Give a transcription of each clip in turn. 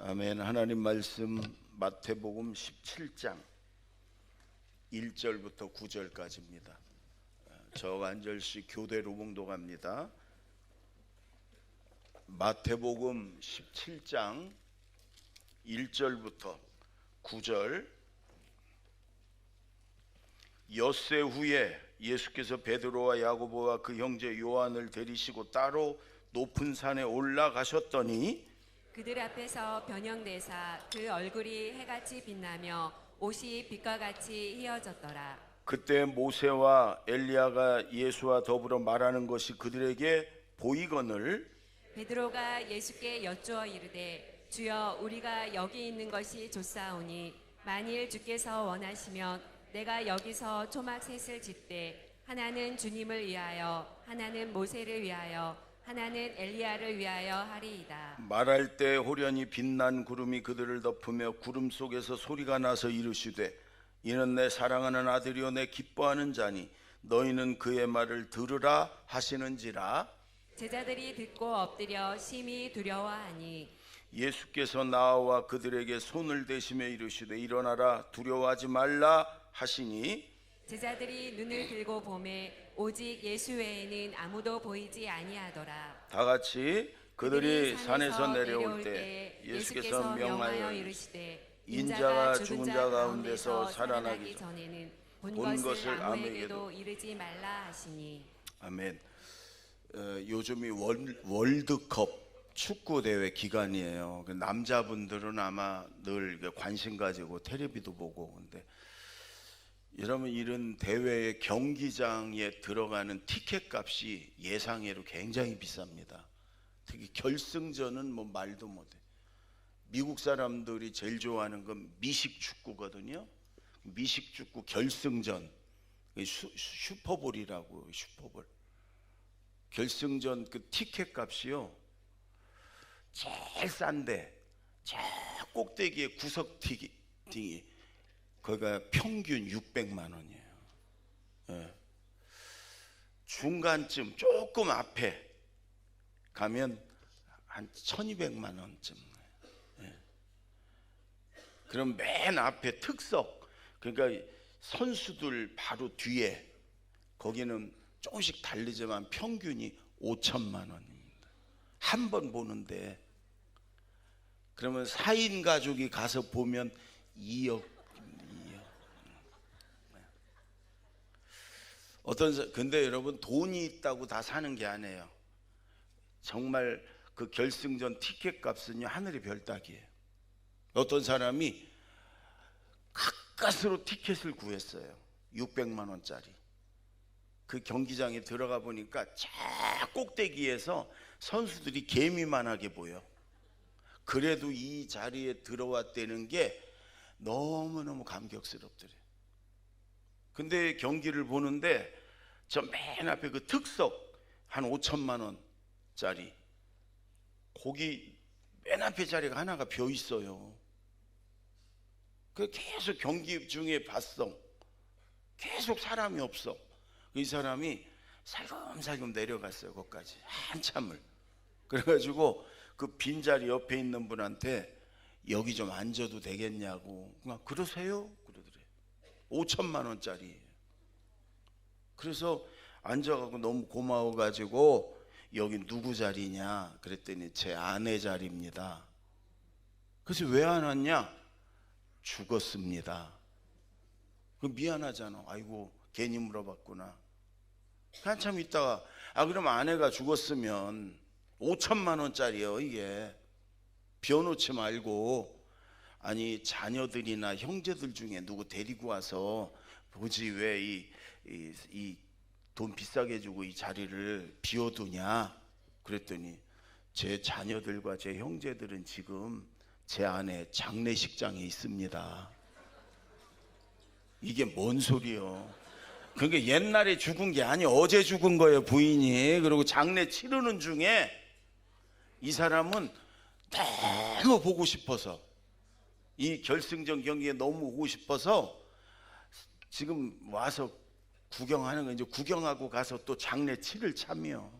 아멘. 하나님 말씀 마태복음 17장 1절부터 9절까지입니다. 저 안절시 교대로 봉독합니다. 마태복음 17장 1절부터 9절. 엿새 후에 예수께서 베드로와 야고보와 그 형제 요한을 데리시고 따로 높은 산에 올라가셨더니 그들 앞에서 변형되사 그 얼굴이 해같이 빛나며 옷이 빛과 같이 휘어졌더라. 그때 모세와 엘리야가 예수와 더불어 말하는 것이 그들에게 보이거늘 베드로가 예수께 여쭈어 이르되 주여 우리가 여기 있는 것이 좋사오니 만일 주께서 원하시면 내가 여기서 초막 셋을 짓되 하나는 주님을 위하여 하나는 모세를 위하여 하나는 엘리야를 위하여 하리이다. 말할 때 호련히 빛난 구름이 그들을 덮으며 구름 속에서 소리가 나서 이르시되 이는 내 사랑하는 아들이요 내 기뻐하는 자니 너희는 그의 말을 들으라 하시는지라. 제자들이 듣고 엎드려 심히 두려워하니 예수께서 나와 그들에게 손을 대시며 이르시되 일어나라 두려워하지 말라 하시니 제자들이 눈을 들고 보매 오직 예수 외에는 아무도 보이지 아니하더라. 다 같이 그들이 산에서 내려올 때 예수께서 명하여 이르시되 인자가 죽은 자 가운데서 살아나기 전에는 본 본 것을 것을 아무에게도 아무에게도 이르지 말라 하시니. 아멘. 요즘이 월드컵 축구 대회 기간이에요. 남자분들은 아마 늘 관심 가지고 텔레비도 보고. 근데 여러분 이런 대회의 경기장에 들어가는 티켓 값이 예상외로 굉장히 비쌉니다. 특히 결승전은 뭐 말도 못해. 미국 사람들이 제일 좋아하는 건 미식 축구거든요. 미식 축구 결승전, 슈퍼볼이라고. 슈퍼볼 결승전 그 티켓 값이요 제일 싼데 저 꼭대기에 구석팅이 거기가 평균 600만 원이에요. 예. 중간쯤 조금 앞에 가면 한 1200만 원쯤. 예. 그럼 맨 앞에 특석, 그러니까 선수들 바로 뒤에 거기는 조금씩 다르지만 평균이 5천만 원입니다. 한 번 보는데. 그러면 4인 가족이 가서 보면 2억. 근데 여러분 돈이 있다고 다 사는 게 아니에요. 정말 그 결승전 티켓 값은요 하늘의 별 따기예요. 어떤 사람이 가까스로 티켓을 구했어요. 600만 원짜리. 그 경기장에 들어가 보니까 저 꼭대기에서 선수들이 개미만하게 보여. 그래도 이 자리에 들어왔다는 게 너무너무 감격스럽더래. 근데 경기를 보는데 저 맨 앞에 그 특석 한 5천만 원짜리 거기 맨 앞에 자리가 하나가 비어 있어요. 그 계속 경기 중에 봤어. 계속 사람이 없어. 이 사람이 살금살금 내려갔어요. 거기까지 한참을. 그래가지고 그 빈자리 옆에 있는 분한테 여기 좀 앉아도 되겠냐고. 그러세요? 그러더래. 5천만 원짜리. 그래서 앉아가고 너무 고마워가지고 여기 누구 자리냐 그랬더니 제 아내 자리입니다. 그래서 왜 안 왔냐? 죽었습니다. 그 미안하잖아. 아이고 괜히 물어봤구나. 한참 있다가 그럼 아내가 죽었으면 5천만 원짜리요 이게. 비워놓지 말고 아니 자녀들이나 형제들 중에 누구 데리고 와서 보지 왜 이 돈 비싸게 주고 이 자리를 비워두냐 그랬더니 제 자녀들과 제 형제들은 지금 제 아내 장례식장에 있습니다. 이게 뭔 소리요? 그게 옛날에 죽은 게 아니 어제 죽은 거예요 부인이. 그리고 장례 치르는 중에 이 사람은 너무 보고 싶어서 이 결승전 경기에 너무 오고 싶어서 지금 와서 구경하는 거. 이제 구경하고 가서 또 장례 치를 참여.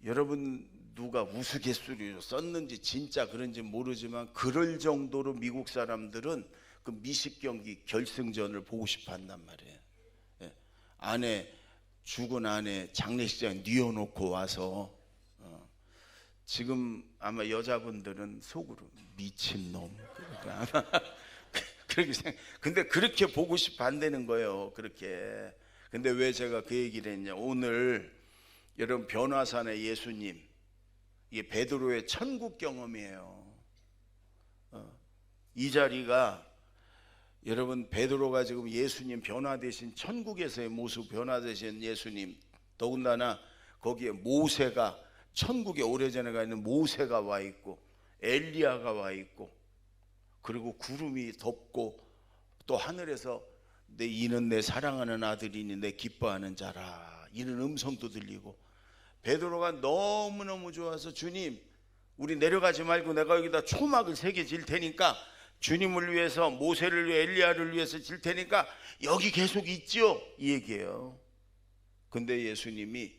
여러분 누가 우스갯소리로 썼는지 진짜 그런지 모르지만 그럴 정도로 미국 사람들은 그 미식 경기 결승전을 보고 싶어 한단 말이에요. 예. 죽은 아내 장례식장에 뉘어놓고 와서 지금 아마 여자분들은 속으로 미친놈 그러니까 아마 그렇게 생각. 근데 그렇게 보고 싶어 한다는 거예요. 그렇게. 근데 왜 제가 그 얘기를 했냐? 오늘 여러분 변화산의 예수님, 이게 베드로의 천국 경험이에요. 이 자리가 여러분 베드로가 지금 예수님 변화되신 천국에서의 모습, 변화되신 예수님, 더군다나 거기에 모세가 천국에 오래전에 가 있는 모세가 와 있고 엘리야가 와 있고 그리고 구름이 덮고 또 하늘에서 이는 내 사랑하는 아들이니 내 기뻐하는 자라 이런 음성도 들리고 베드로가 너무너무 좋아서 주님 우리 내려가지 말고 내가 여기다 초막을 3개 질 테니까 주님을 위해서 모세를 위해 엘리야를 위해서 질 테니까 여기 계속 있지요 이 얘기예요. 근데 예수님이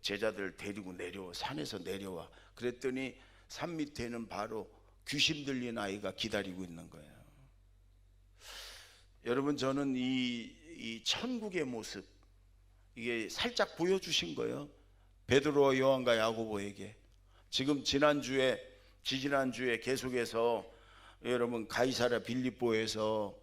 제자들 데리고 내려와 산에서 내려와 그랬더니 산 밑에는 바로 귀신 들린 아이가 기다리고 있는 거예요. 여러분 저는 이 천국의 모습 이게 살짝 보여주신 거예요. 베드로와 요한과 야고보에게. 지금 지지난주에 계속해서 여러분 가이사랴 빌립보에서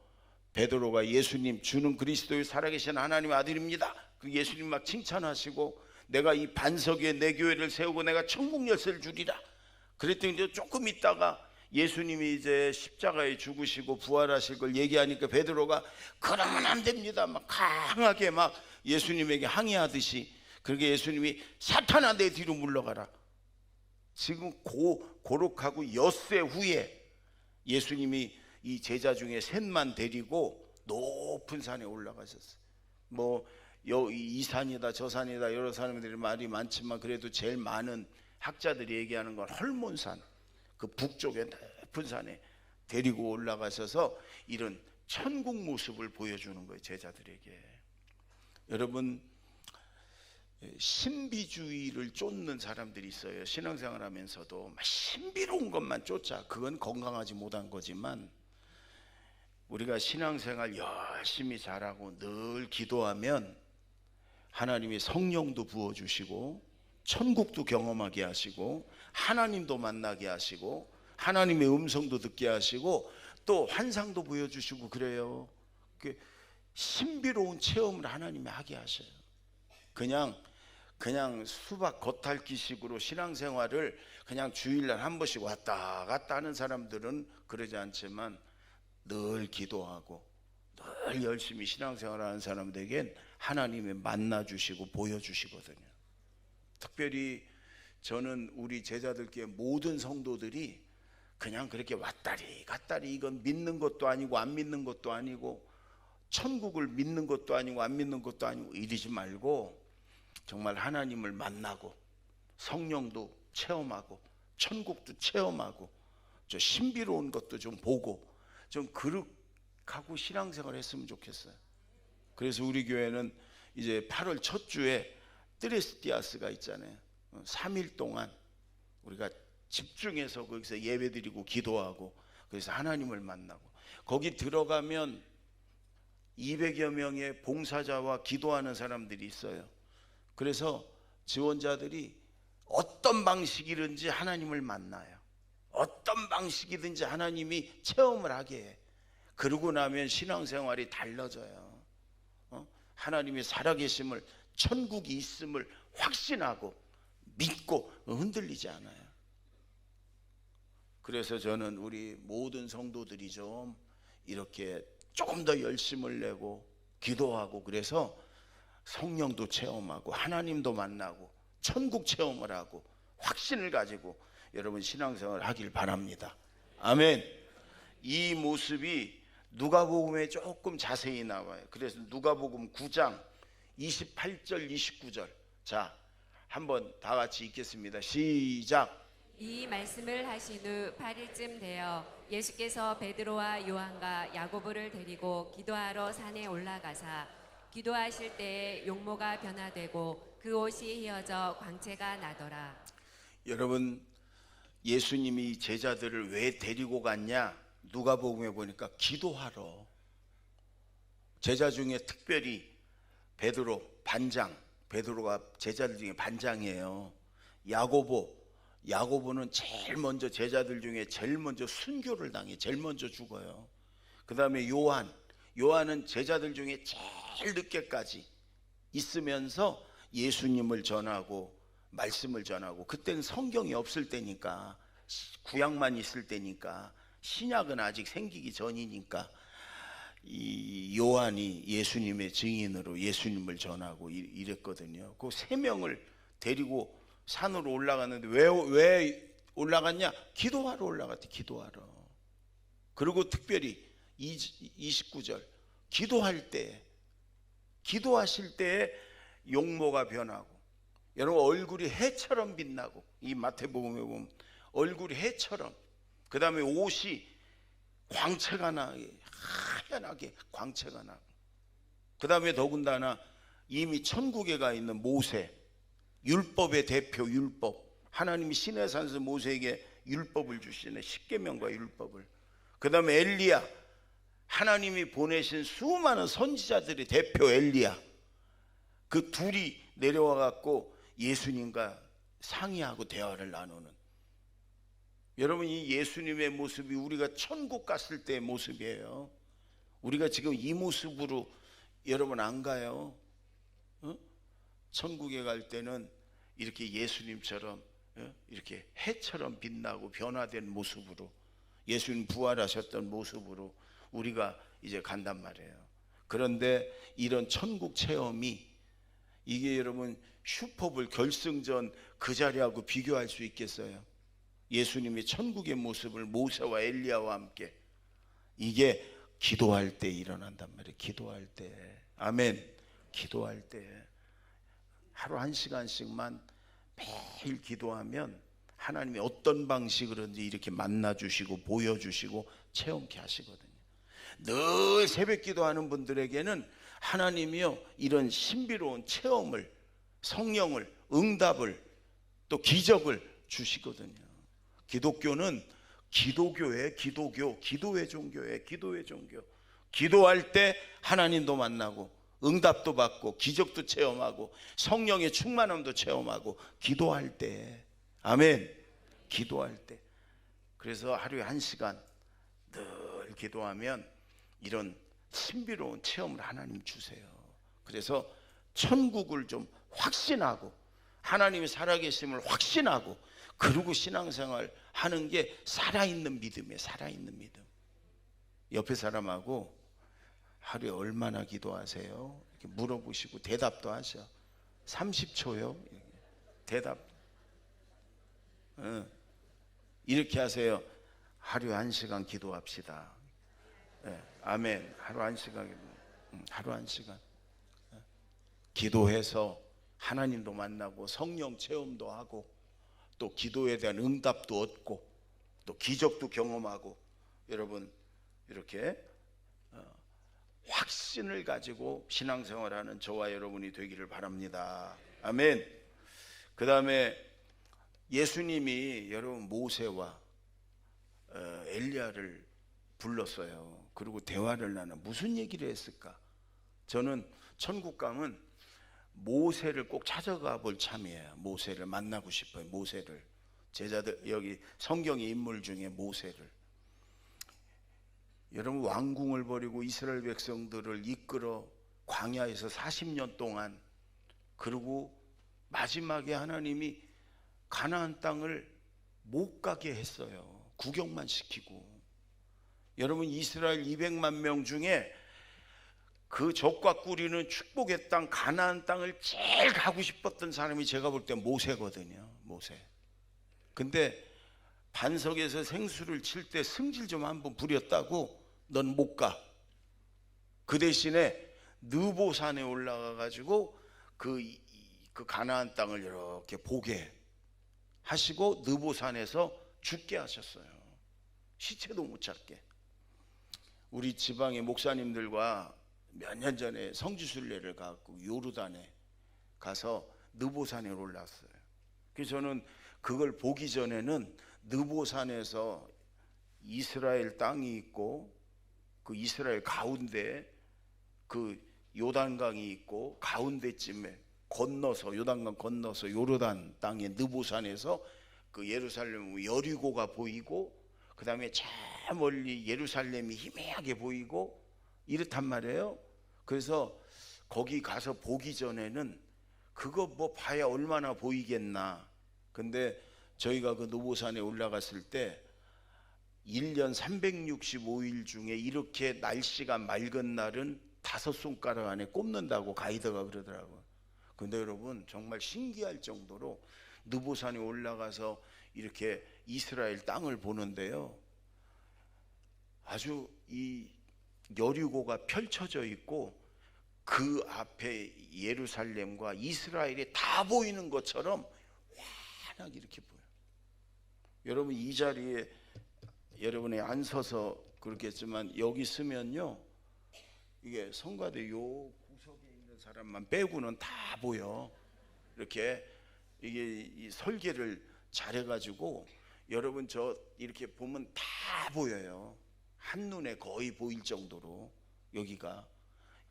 베드로가 예수님 주는 그리스도의 살아계신 하나님의 아들입니다. 그 예수님 막 칭찬하시고 내가 이 반석 위에 내 교회를 세우고 내가 천국 열쇠를 주리라. 그랬더니 이제 조금 있다가 예수님이 이제 십자가에 죽으시고 부활하실 걸 얘기하니까 베드로가 그러면 안 됩니다. 막 강하게 막 예수님에게 항의하듯이 그렇게 예수님이 사탄아 내 뒤로 물러가라. 지금 고록하고 엿새 후에 예수님이 이 제자 중에 셋만 데리고 높은 산에 올라가셨어요. 뭐 이 산이다 저 산이다 여러 사람들이 말이 많지만 그래도 제일 많은 학자들이 얘기하는 건 헐몬산 그 북쪽의 높은 산에 데리고 올라가셔서 이런 천국 모습을 보여주는 거예요. 제자들에게. 여러분 신비주의를 쫓는 사람들이 있어요. 신앙생활 하면서도 신비로운 것만 쫓아. 그건 건강하지 못한 거지만 우리가 신앙생활 열심히 잘하고 늘 기도하면 하나님이 성령도 부어주시고 천국도 경험하게 하시고 하나님도 만나게 하시고 하나님의 음성도 듣게 하시고 또 환상도 보여주시고 그래요. 신비로운 체험을 하나님이 하게 하셔요. 그냥 수박 겉핥기식으로 신앙생활을 그냥 주일날 한 번씩 왔다 갔다 하는 사람들은 그러지 않지만 늘 기도하고 늘 열심히 신앙생활하는 사람들에겐 하나님이 만나주시고 보여주시거든요. 특별히 저는 우리 제자들께 모든 성도들이 그냥 그렇게 왔다리 갔다리 이건 믿는 것도 아니고 안 믿는 것도 아니고 천국을 믿는 것도 아니고 안 믿는 것도 아니고 이러지 말고 정말 하나님을 만나고 성령도 체험하고 천국도 체험하고 저 신비로운 것도 좀 보고 좀 그렇게 신앙생활 했으면 좋겠어요. 그래서 우리 교회는 이제 8월 첫 주에 뜨레스티아스가 있잖아요. 3일 동안 우리가 집중해서 거기서 예배드리고 기도하고 그래서 하나님을 만나고 거기 들어가면 200여 명의 봉사자와 기도하는 사람들이 있어요. 그래서 지원자들이 어떤 방식이든지 하나님을 만나요. 어떤 방식이든지 하나님이 체험을 하게 해. 그러고 나면 신앙생활이 달라져요. 하나님이 살아계심을 천국이 있음을 확신하고 믿고 흔들리지 않아요. 그래서 저는 우리 모든 성도들이 좀 이렇게 조금 더 열심을 내고 기도하고 그래서 성령도 체험하고 하나님도 만나고 천국 체험을 하고 확신을 가지고 여러분 신앙생활을 하길 바랍니다. 아멘. 이 모습이 누가복음에 조금 자세히 나와요. 그래서 누가복음 9장 28절 29절 자 한번 다 같이 읽겠습니다. 시작. 이 말씀을 하신 후 8일쯤 되어 예수께서 베드로와 요한과 야고보를 데리고 기도하러 산에 올라가사 기도하실 때에 용모가 변화되고 그 옷이 휘어져 광채가 나더라. 여러분, 예수님이 제자들을 왜 데리고 갔냐? 누가복음에 보니까 기도하러. 제자 중에 특별히 베드로 반장, 베드로가 제자들 중에 반장이에요. 야고보는 제일 먼저 제자들 중에 제일 먼저 순교를 당해, 제일 먼저 죽어요. 그 다음에 요한은 제자들 중에 제일 늦게까지 있으면서 예수님을 전하고 말씀을 전하고, 그때는 성경이 없을 때니까, 구약만 있을 때니까, 신약은 아직 생기기 전이니까 이 요한이 예수님의 증인으로 예수님을 전하고 이랬거든요. 그 세 명을 데리고 산으로 올라갔는데 왜 올라갔냐? 기도하러 올라갔대. 기도하러. 그리고 특별히 29절 기도하실 때에 용모가 변하고, 여러분 얼굴이 해처럼 빛나고, 이 마태복음에 보면 얼굴이 해처럼, 그 다음에 옷이 광채가 나게 하얀하게 광채가 나고, 그 다음에 더군다나 이미 천국에 가 있는 모세, 율법의 대표 율법, 하나님이 시내산에서 모세에게 율법을 주시네, 십계명과 율법을. 그 다음에 엘리야, 하나님이 보내신 수많은 선지자들의 대표 엘리야, 그 둘이 내려와 갖고 예수님과 상의하고 대화를 나누는, 여러분 이 예수님의 모습이 우리가 천국 갔을 때의 모습이에요. 우리가 지금 이 모습으로 여러분 안 가요. 천국에 갈 때는 이렇게 예수님처럼 이렇게 해처럼 빛나고 변화된 모습으로, 예수님 부활하셨던 모습으로 우리가 이제 간단 말이에요. 그런데 이런 천국 체험이, 이게 여러분 슈퍼볼 결승전 그 자리하고 비교할 수 있겠어요? 예수님의 천국의 모습을 모세와 엘리야와 함께, 이게 기도할 때 일어난단 말이에요. 기도할 때. 아멘. 기도할 때 하루 1시간씩만 매일 기도하면 하나님이 어떤 방식으로든지 이렇게 만나주시고 보여주시고 체험케 하시거든요. 늘 새벽 기도하는 분들에게는 하나님이요 이런 신비로운 체험을, 성령을, 응답을, 또 기적을 주시거든요. 기독교는 기도교예요. 기도의 종교예요. 기도의 종교. 기도할 때 하나님도 만나고 응답도 받고 기적도 체험하고 성령의 충만함도 체험하고, 기도할 때. 아멘. 기도할 때. 그래서 하루에 1시간 늘 기도하면 이런 신비로운 체험을 하나님 주세요. 그래서 천국을 좀 확신하고 하나님이 살아계심을 확신하고, 그리고 신앙생활 하는 게 살아있는 믿음이에요. 살아있는 믿음. 옆에 사람하고 하루에 얼마나 기도하세요? 이렇게 물어보시고 대답도 하셔. 30초요 대답. 이렇게 하세요. 하루에 1시간 기도합시다. 네, 아멘. 하루 1시간. 하루 1시간 기도해서 하나님도 만나고 성령 체험도 하고, 또 기도에 대한 응답도 얻고, 또 기적도 경험하고, 여러분 이렇게 확신을 가지고 신앙생활하는 저와 여러분이 되기를 바랍니다. 아멘. 그 다음에 예수님이 여러분 모세와 엘리야를 불렀어요. 그리고 대화를 나눠 무슨 얘기를 했을까? 저는 천국 가면 모세를 꼭 찾아가 볼 참이에요. 모세를 만나고 싶어요. 모세를. 제자들, 여기 성경의 인물 중에 모세를. 여러분 왕궁을 버리고 이스라엘 백성들을 이끌어 광야에서 40년 동안, 그리고 마지막에 하나님이 가나안 땅을 못 가게 했어요. 구경만 시키고. 여러분 이스라엘 200만 명 중에 그 젖과 꿀이는 축복의 땅 가나안 땅을 제일 가고 싶었던 사람이 제가 볼 때 모세거든요. 모세. 근데 반석에서 생수를 칠 때 승질 좀 한번 부렸다고 넌 못 가. 그 대신에 느보산에 올라가 가지고 그 가나안 땅을 이렇게 보게 하시고 느보산에서 죽게 하셨어요. 시체도 못 찾게. 우리 지방의 목사님들과 몇 년 전에 성지순례를 가고 요르단에 가서 느보산에 올랐어요. 그래서 저는 그걸 보기 전에는 느보산에서 이스라엘 땅이 있고 그 이스라엘 가운데 그 요단강이 있고 가운데쯤에 건너서 요단강 건너서 요르단 땅의 느보산에서 그 예루살렘 여리고가 보이고 그 다음에 저 멀리 예루살렘이 희미하게 보이고 이렇단 말이에요. 그래서 거기 가서 보기 전에는 그거 뭐 봐야 얼마나 보이겠나. 근데 저희가 그 노보산에 올라갔을 때 1년 365일 중에 이렇게 날씨가 맑은 날은 5손가락 안에 꼽는다고 가이드가 그러더라고요. 근데 여러분 정말 신기할 정도로 느보산에 올라가서 이렇게 이스라엘 땅을 보는데요, 아주 이 여리고가 펼쳐져 있고 그 앞에 예루살렘과 이스라엘이 다 보이는 것처럼 환하게 이렇게 보여요. 여러분 이 자리에 여러분이 안 서서 그렇겠지만 여기 쓰면요, 이게 성가대 요 구석에 있는 사람만 빼고는 다 보여. 이렇게 이게 이 설계를 잘해가지고 여러분 저 이렇게 보면 다 보여요. 한눈에 거의 보일 정도로. 여기가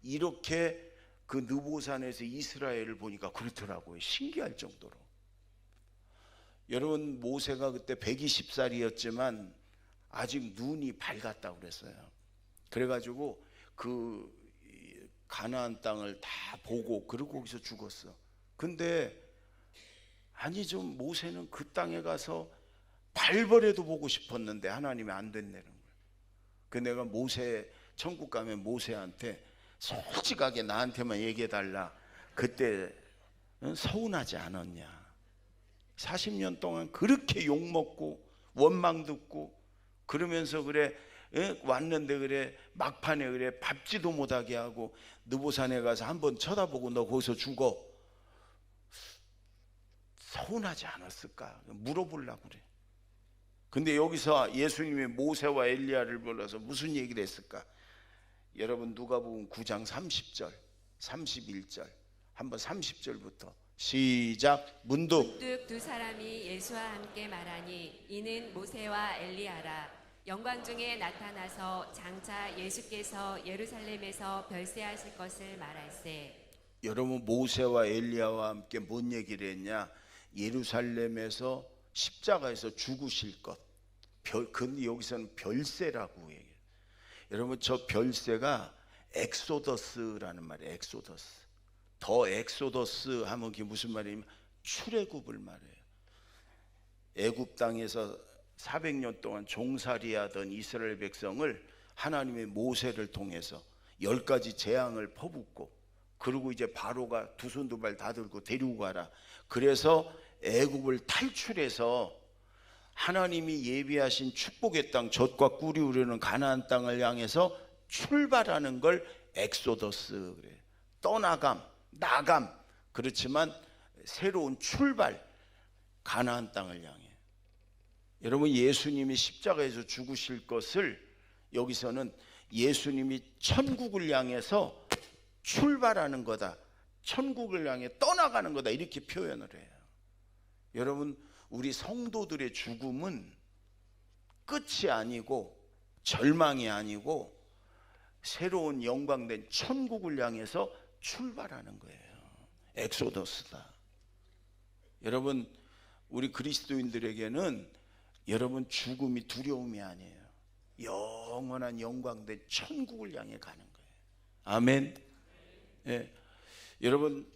이렇게 그 느보산에서 이스라엘을 보니까 그렇더라고요. 신기할 정도로. 여러분 모세가 그때 120살이었지만 아직 눈이 밝았다고 그랬어요. 그래가지고 그 가나안 땅을 다 보고 그리고 거기서 죽었어. 근데 아니 좀 모세는 그 땅에 가서 발벌해도 보고 싶었는데 하나님이 안 된다는 거예요. 그 내가 모세 천국 가면 모세한테 솔직하게 나한테만 얘기해달라. 그때 서운하지 않았냐. 40년 동안 그렇게 욕먹고 원망 듣고 그러면서 그래 왔는데 그래 막판에 그래 밟지도 못하게 하고 느보산에 가서 한번 쳐다보고 너 거기서 죽어. 서운하지 않았을까 물어보려고 그래. 근데 여기서 예수님이 모세와 엘리야를 불러서 무슨 얘기를 했을까? 여러분 누가복음 9장 30절 31절 한번 30절부터 시작. 문득 두 사람이 예수와 함께 말하니 이는 모세와 엘리야라. 영광 중에 나타나서 장차 예수께서 예루살렘에서 별세하실 것을 말할세. 여러분 모세와 엘리야와 함께 뭔 얘기를 했냐? 예루살렘에서 십자가에서 죽으실 것. 근데 여기서는 별세라고 얘기해요. 여러분 저 별세가 엑소더스라는 말이에요. 엑소더스. 더 엑소더스 하면 그게 무슨 말이냐면 출애굽을 말해요. 애굽 땅에서 400년 동안 종살이하던 이스라엘 백성을 하나님의 모세를 통해서 10가지 재앙을 퍼붓고 그리고 이제 바로가 두 손 두 발 다 들고 데리고 가라. 그래서 애굽을 탈출해서 하나님이 예비하신 축복의 땅 젖과 꿀이 흐르는 가나안 땅을 향해서 출발하는 걸 엑소더스 그래요. 떠나감, 나감. 그렇지만 새로운 출발, 가나안 땅을 향해. 여러분 예수님이 십자가에서 죽으실 것을 여기서는 예수님이 천국을 향해서 출발하는 거다, 천국을 향해 떠나가는 거다 이렇게 표현을 해요. 여러분 우리 성도들의 죽음은 끝이 아니고 절망이 아니고 새로운 영광된 천국을 향해서 출발하는 거예요. 엑소더스다. 여러분 우리 그리스도인들에게는 여러분 죽음이 두려움이 아니에요. 영원한 영광된 천국을 향해 가는 거예요. 아멘. 예. 여러분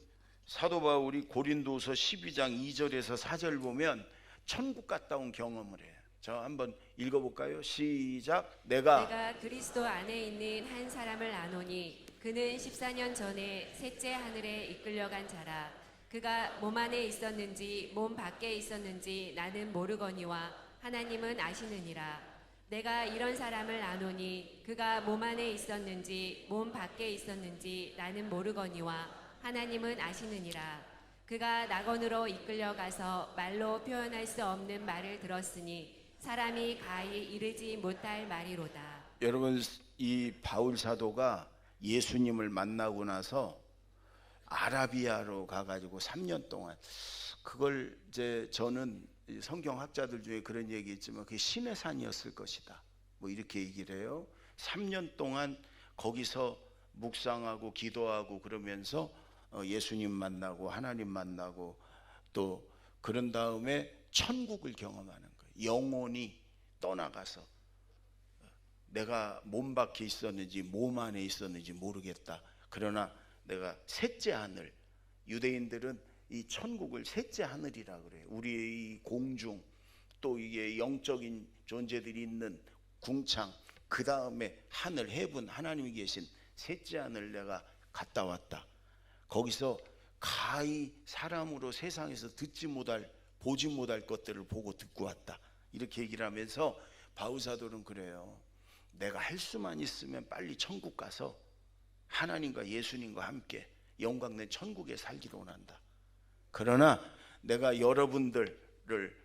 사도 바울이 고린도서 12장 2절에서 4절 보면 천국 갔다 온 경험을 해요. 저 한번 읽어볼까요? 시작. 내가 그리스도 안에 있는 한 사람을 아노니 그는 14년 전에 셋째 하늘에 이끌려간 자라. 그가 몸 안에 있었는지 몸 밖에 있었는지 나는 모르거니와 하나님은 아시느니라. 내가 이런 사람을 아노니 그가 몸 안에 있었는지 몸 밖에 있었는지 나는 모르거니와 하나님은 아시느니라. 그가 낙원으로 이끌려가서 말로 표현할 수 없는 말을 들었으니 사람이 가히 이르지 못할 말이로다. 여러분 이 바울 사도가 예수님을 만나고 나서 아라비아로 가가지고 3년 동안 그걸 이제 저는 성경학자들 중에 그런 얘기 있지만 그게 신의 산이었을 것이다. 뭐 이렇게 얘기를 해요. 3년 동안 거기서 묵상하고 기도하고 그러면서 예수님 만나고 하나님 만나고 또 그런 다음에 천국을 경험하는 거예요. 영혼이 떠나가서 내가 몸 밖에 있었는지 몸 안에 있었는지 모르겠다. 그러나 내가 셋째 하늘, 유대인들은 이 천국을 셋째 하늘이라 그래요. 우리의 이 공중 또 이게 영적인 존재들이 있는 궁창, 그 다음에 하늘, 해분, 하나님이 계신 셋째 하늘 내가 갔다 왔다. 거기서 가히 사람으로 세상에서 듣지 못할 보지 못할 것들을 보고 듣고 왔다. 이렇게 얘기를 하면서 바울사도는 그래요. 내가 할 수만 있으면 빨리 천국 가서 하나님과 예수님과 함께 영광된 천국에 살기를 원한다. 그러나 내가 여러분들을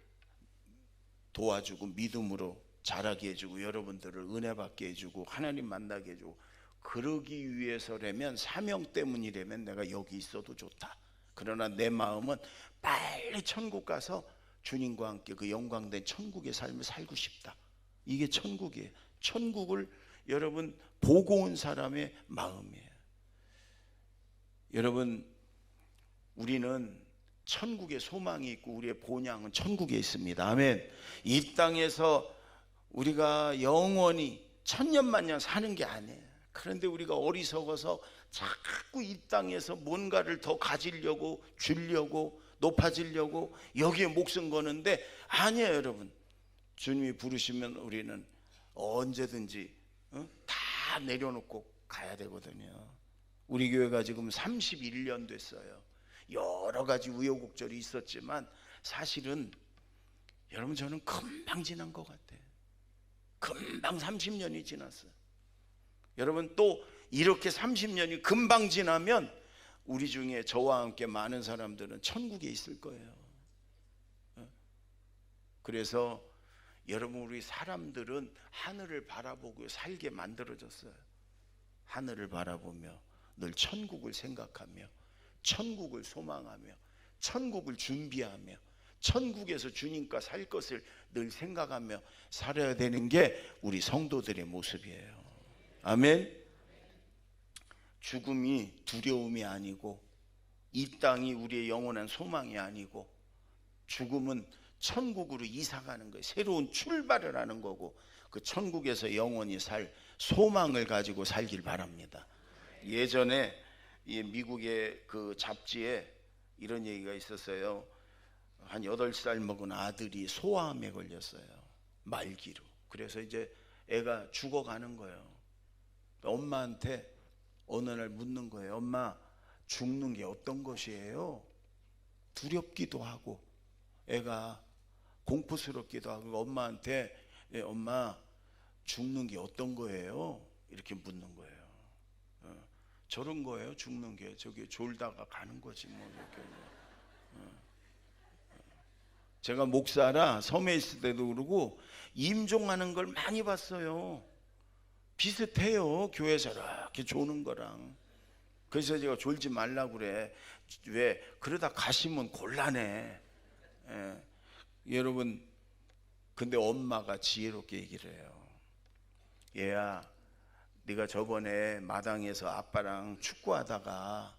도와주고 믿음으로 자라게 해주고 여러분들을 은혜 받게 해주고 하나님 만나게 해주고 그러기 위해서라면 사명 때문이라면 내가 여기 있어도 좋다. 그러나 내 마음은 빨리 천국 가서 주님과 함께 그 영광된 천국의 삶을 살고 싶다. 이게 천국이에요. 천국을 여러분 보고 온 사람의 마음이에요. 여러분 우리는 천국에 소망이 있고 우리의 본향은 천국에 있습니다. 아멘. 이 땅에서 우리가 영원히 천년만년 사는 게 아니에요. 그런데 우리가 어리석어서 자꾸 이 땅에서 뭔가를 더 가지려고 주려고 높아지려고 여기에 목숨 거는데 아니에요. 여러분 주님이 부르시면 우리는 언제든지 다 내려놓고 가야 되거든요. 우리 교회가 지금 31년 됐어요. 여러 가지 우여곡절이 있었지만 사실은 여러분 저는 금방 지난 것 같아요. 금방 30년이 지났어요. 여러분 또 이렇게 30년이 금방 지나면 우리 중에 저와 함께 많은 사람들은 천국에 있을 거예요. 그래서 여러분 우리 사람들은 하늘을 바라보고 살게 만들어졌어요. 하늘을 바라보며 늘 천국을 생각하며 천국을 소망하며 천국을 준비하며 천국에서 주님과 살 것을 늘 생각하며 살아야 되는 게 우리 성도들의 모습이에요. 아멘. 죽음이 두려움이 아니고 이 땅이 우리의 영원한 소망이 아니고 죽음은 천국으로 이사가는 거예요. 새로운 출발을 하는 거고 그 천국에서 영원히 살 소망을 가지고 살길 바랍니다. 예전에 이 미국의 그 잡지에 이런 얘기가 있었어요. 한 8살 먹은 아들이 소아암에 걸렸어요. 말기로. 그래서 이제 애가 죽어가는 거예요. 엄마한테 어느 날 묻는 거예요. 엄마, 죽는 게 어떤 것이에요? 두렵기도 하고 애가 공포스럽기도 하고 엄마한테 엄마, 죽는 게 어떤 거예요? 이렇게 묻는 거예요. 저런 거예요. 죽는 게 저기 졸다가 가는 거지 뭐 이렇게. 제가 목사라 섬에 있을 때도 그러고 임종하는 걸 많이 봤어요. 비슷해요. 교회에서 이렇게 조는 거랑. 그래서 제가 졸지 말라고 그래. 왜? 그러다 가시면 곤란해. 여러분 근데 엄마가 지혜롭게 얘기를 해요. 얘야, 네가 저번에 마당에서 아빠랑 축구하다가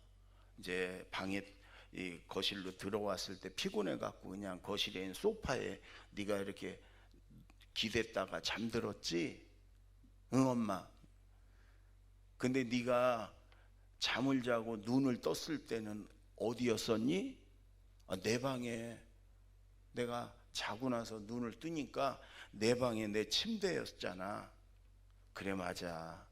이제 방에 이 거실로 들어왔을 때 피곤해 갖고 그냥 거실에 있는 소파에 네가 이렇게 기댔다가 잠들었지? 응 엄마. 근데 네가 잠을 자고 눈을 떴을 때는 어디였었니? 내 방에. 내가 자고 나서 눈을 뜨니까 내 방에 내 침대였잖아. 그래 맞아.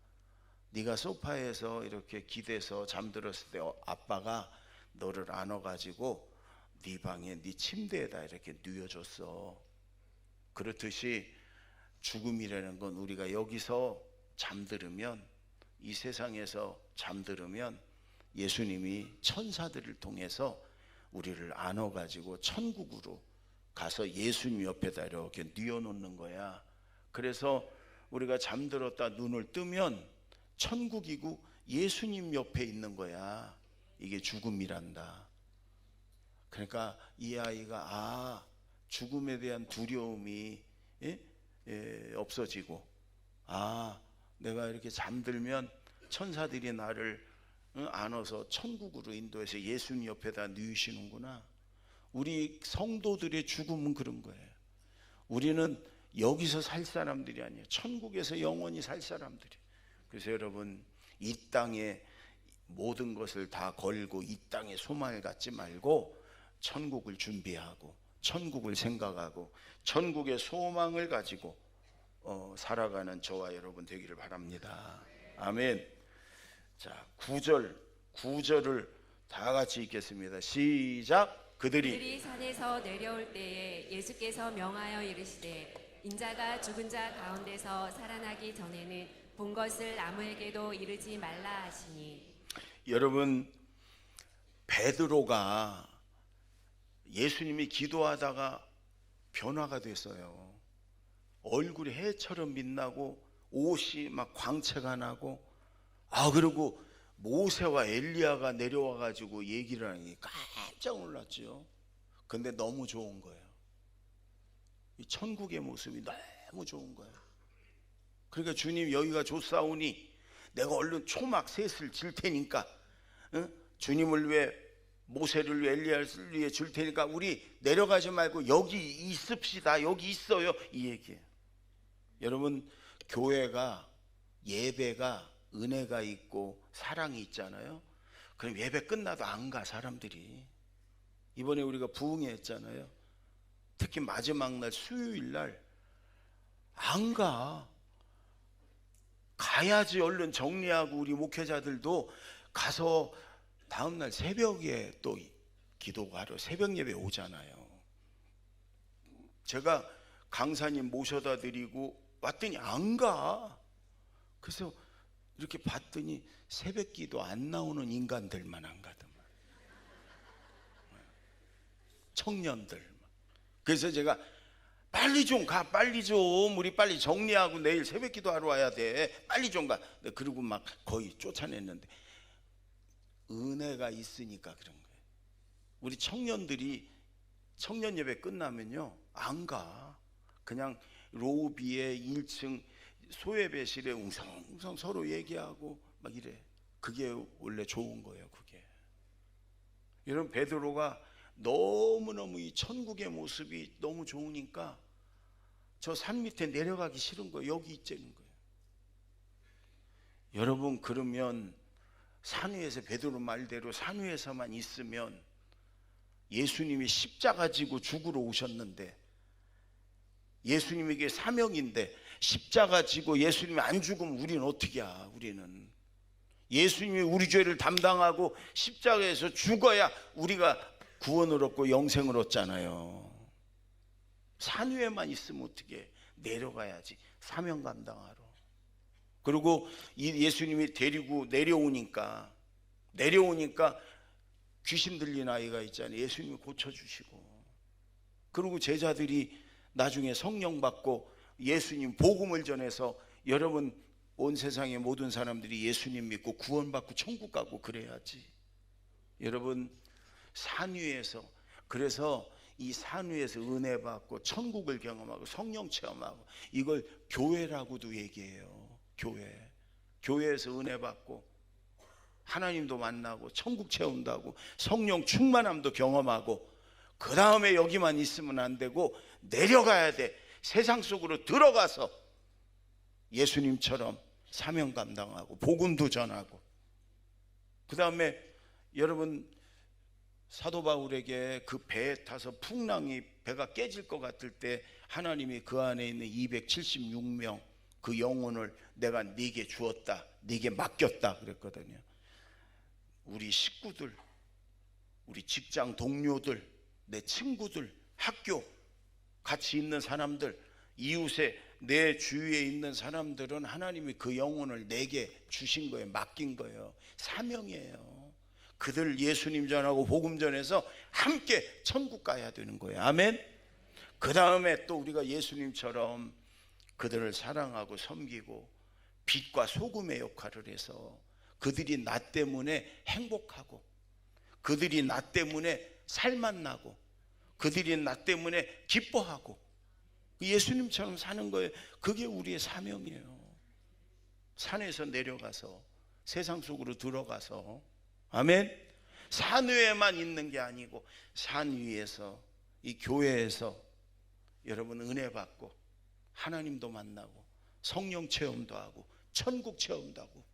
네가 소파에서 이렇게 기대서 잠들었을 때 아빠가 너를 안아가지고 네 방에 네 침대에다 이렇게 누워줬어. 그렇듯이 죽음이라는 건 우리가 여기서 잠들으면 이 세상에서 잠들으면 예수님이 천사들을 통해서 우리를 안아가지고 천국으로 가서 예수님 옆에다 이렇게 뉘어놓는 거야. 그래서 우리가 잠들었다 눈을 뜨면 천국이고 예수님 옆에 있는 거야. 이게 죽음이란다. 그러니까 이 아이가 죽음에 대한 두려움이 없어지고, 아, 내가 이렇게 잠들면 천사들이 나를 안아서 천국으로 인도해서 예수님 옆에다 누이시는구나. 우리 성도들의 죽음은 그런 거예요. 우리는 여기서 살 사람들이 아니에요. 천국에서 영원히 살 사람들이. 그래서 여러분, 이 땅에 모든 것을 다 걸고 이 땅에 소망을 갖지 말고 천국을 준비하고 천국을 생각하고 천국의 소망을 가지고 살아가는 저와 여러분 되기를 바랍니다. 아멘. 자, 9절을 다 같이 읽겠습니다. 시작. 그들이 산에서 내려올 때에 예수께서 명하여 이르시되 인자가 죽은 자 가운데서 살아나기 전에는 본 것을 아무에게도 이르지 말라 하시니. 여러분, 베드로가 예수님이 기도하다가 변화가 됐어요. 얼굴이 해처럼 빛나고 옷이 막 광채가 나고, 그리고 모세와 엘리야가 내려와 가지고 얘기를 하니 깜짝 놀랐죠. 근데 너무 좋은 거예요. 이 천국의 모습이 너무 좋은 거예요. 그러니까 주님, 여기가 좋사오니 내가 얼른 초막 셋을 질 테니까, 주님을 위해, 모세를 위해, 엘리야를 위해 줄 테니까 우리 내려가지 말고 여기 있읍시다. 여기 있어요. 이 얘기예요. 여러분, 교회가, 예배가 은혜가 있고 사랑이 있잖아요. 그럼 예배 끝나도 안 가, 사람들이. 이번에 우리가 부흥회 했잖아요. 특히 마지막 날 수요일 날 안 가. 가야지. 얼른 정리하고 우리 목회자들도 가서 다음날 새벽에 또 기도하러 새벽 예배 오잖아요. 제가 강사님 모셔다 드리고 왔더니 안 가. 그래서 이렇게 봤더니 새벽 기도 안 나오는 인간들만 안 가더만. 청년들. 그래서 제가 빨리 좀 가, 빨리 좀. 우리 빨리 정리하고 내일 새벽 기도하러 와야 돼. 빨리 좀 가. 그리고 막 거의 쫓아냈는데, 은혜가 있으니까 그런 거예요. 우리 청년들이 청년 예배 끝나면요 안 가. 그냥 로비에 1층 소예배실에 웅성웅성 서로 얘기하고 막 이래. 그게 원래 좋은 거예요. 그게. 여러분, 베드로가 너무너무 이 천국의 모습이 너무 좋으니까 저 산 밑에 내려가기 싫은 거예요. 여기 있자는 거예요. 여러분, 그러면 산 위에서, 베드로 말대로 산 위에서만 있으면, 예수님이 십자가 지고 죽으러 오셨는데, 예수님에게 사명인데 십자가 지고 예수님이 안 죽으면 우리는 어떻게 해? 우리는 예수님이 우리 죄를 담당하고 십자가에서 죽어야 우리가 구원을 얻고 영생을 얻잖아요. 산 위에만 있으면 어떻게 해? 내려가야지. 사명 감당하러. 그리고 예수님이 데리고 내려오니까 귀신 들린 아이가 있잖아요. 예수님이 고쳐주시고, 그리고 제자들이 나중에 성령 받고 예수님 복음을 전해서, 여러분, 온 세상의 모든 사람들이 예수님 믿고 구원받고 천국 가고 그래야지. 여러분, 산 위에서, 그래서 이 산 위에서 은혜 받고 천국을 경험하고 성령 체험하고, 이걸 교회라고도 얘기해요. 교회에서 은혜 받고 하나님도 만나고 천국 체험도 하고 성령 충만함도 경험하고, 그 다음에 여기만 있으면 안 되고 내려가야 돼. 세상 속으로 들어가서 예수님처럼 사명 감당하고 복음도 전하고. 그 다음에 여러분, 사도 바울에게 그 배에 타서 풍랑이, 배가 깨질 것 같을 때 하나님이 그 안에 있는 276명 그 영혼을 내가 네게 주었다, 네게 맡겼다 그랬거든요. 우리 식구들, 우리 직장 동료들, 내 친구들, 학교 같이 있는 사람들, 이웃에, 내 주위에 있는 사람들은 하나님이 그 영혼을 내게 주신 거예요. 맡긴 거예요. 사명이에요. 그들 예수님 전하고 복음 전해서 함께 천국 가야 되는 거예요. 아멘. 그 다음에 또 우리가 예수님처럼 그들을 사랑하고 섬기고 빛과 소금의 역할을 해서 그들이 나 때문에 행복하고, 그들이 나 때문에 살맛나고, 그들이 나 때문에 기뻐하고 예수님처럼 사는 거예요. 그게 우리의 사명이에요. 산에서 내려가서 세상 속으로 들어가서, 아멘. 산 위에만 있는 게 아니고 산 위에서, 이 교회에서 여러분 은혜 받고 하나님도 만나고 성령 체험도 하고 천국 체험도 하고,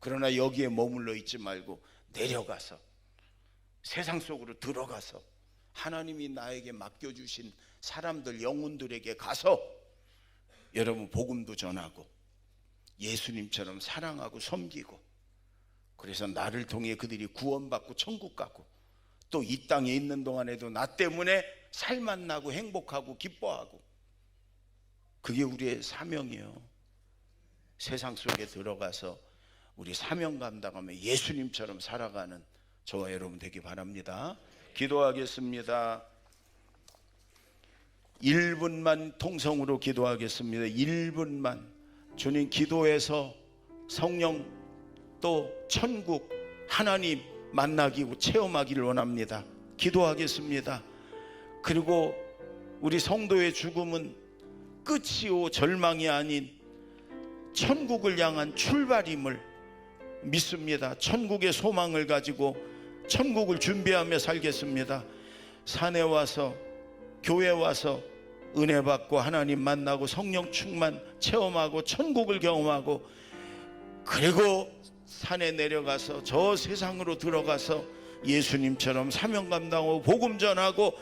그러나 여기에 머물러 있지 말고 내려가서 세상 속으로 들어가서 하나님이 나에게 맡겨주신 사람들, 영혼들에게 가서 여러분 복음도 전하고 예수님처럼 사랑하고 섬기고, 그래서 나를 통해 그들이 구원받고 천국 가고, 또 이 땅에 있는 동안에도 나 때문에 살만 나고 행복하고 기뻐하고, 그게 우리의 사명이에요. 세상 속에 들어가서 우리 사명 감당하며 예수님처럼 살아가는 저와 여러분 되기 바랍니다. 기도하겠습니다. 1분만 통성으로 기도하겠습니다. 1분만. 주님, 기도해서 성령 또 천국 하나님 만나기 체험하기를 원합니다. 기도하겠습니다. 그리고 우리 성도의 죽음은 끝이요 절망이 아닌 천국을 향한 출발임을 믿습니다. 천국의 소망을 가지고 천국을 준비하며 살겠습니다. 산에 와서 교회 와서 은혜 받고 하나님 만나고 성령 충만 체험하고 천국을 경험하고, 그리고 산에 내려가서 저 세상으로 들어가서 예수님처럼 사명 감당하고 복음 전하고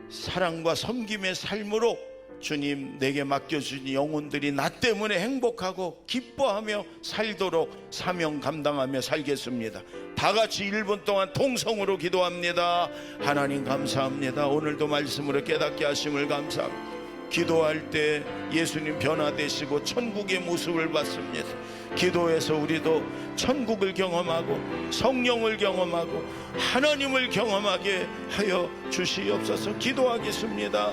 사랑과 섬김의 삶으로 주님 내게 맡겨주신 영혼들이 나 때문에 행복하고 기뻐하며 살도록 사명 감당하며 살겠습니다. 다 같이 1분 동안 통성으로 기도합니다. 하나님 감사합니다. 오늘도 말씀으로 깨닫게 하심을 감사합니다. 기도할 때 예수님 변화되시고 천국의 모습을 봤습니다. 기도해서 우리도 천국을 경험하고 성령을 경험하고 하나님을 경험하게 하여 주시옵소서. 기도하겠습니다.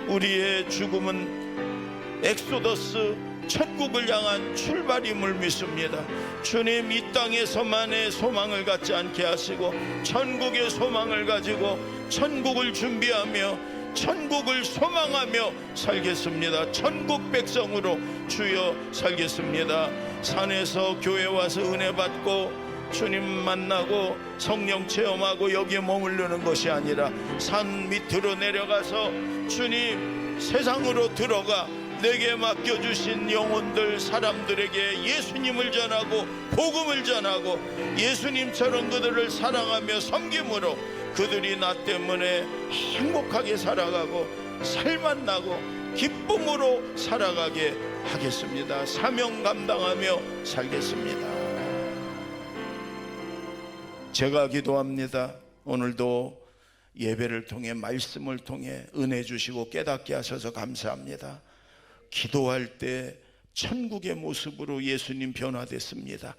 우리의 죽음은 엑소더스 천국을 향한 출발임을 믿습니다. 주님, 이 땅에서만의 소망을 갖지 않게 하시고 천국의 소망을 가지고 천국을 준비하며 천국을 소망하며 살겠습니다. 천국 백성으로 주여 살겠습니다. 산에서 교회 와서 은혜 받고 주님 만나고 성령 체험하고 여기에 머무르는 것이 아니라 산 밑으로 내려가서 주님 세상으로 들어가 내게 맡겨주신 영혼들 사람들에게 예수님을 전하고 복음을 전하고 예수님처럼 그들을 사랑하며 섬김으로 그들이 나 때문에 행복하게 살아가고 살만 나고 기쁨으로 살아가게 하겠습니다. 사명 감당하며 살겠습니다. 제가 기도합니다. 오늘도 예배를 통해 말씀을 통해 은혜 주시고 깨닫게 하셔서 감사합니다. 기도할 때 천국의 모습으로 예수님 변화됐습니다.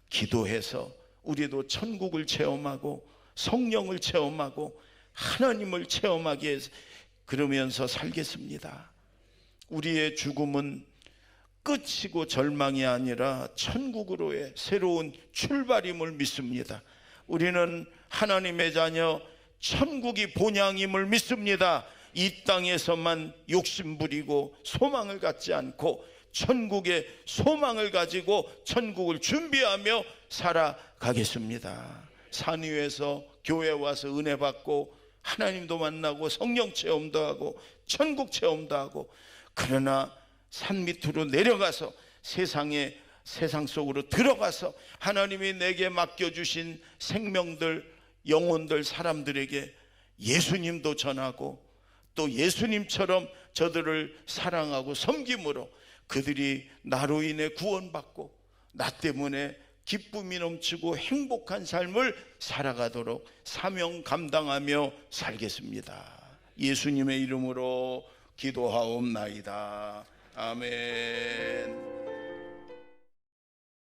기도해서 우리도 천국을 체험하고 성령을 체험하고 하나님을 체험하게 그러면서 살겠습니다. 우리의 죽음은 끝이고 절망이 아니라 천국으로의 새로운 출발임을 믿습니다. 우리는 하나님의 자녀, 천국이 본향임을 믿습니다. 이 땅에서만 욕심 부리고 소망을 갖지 않고 천국의 소망을 가지고 천국을 준비하며 살아가겠습니다. 산 위에서 교회 와서 은혜 받고 하나님도 만나고 성령 체험도 하고 천국 체험도 하고, 그러나 산 밑으로 내려가서 세상 속으로 들어가서 하나님이 내게 맡겨주신 생명들, 영혼들, 사람들에게 예수님도 전하고 또 예수님처럼 저들을 사랑하고 섬김으로 그들이 나로 인해 구원받고 나 때문에 기쁨이 넘치고 행복한 삶을 살아가도록 사명 감당하며 살겠습니다. 예수님의 이름으로 기도하옵나이다. 아멘.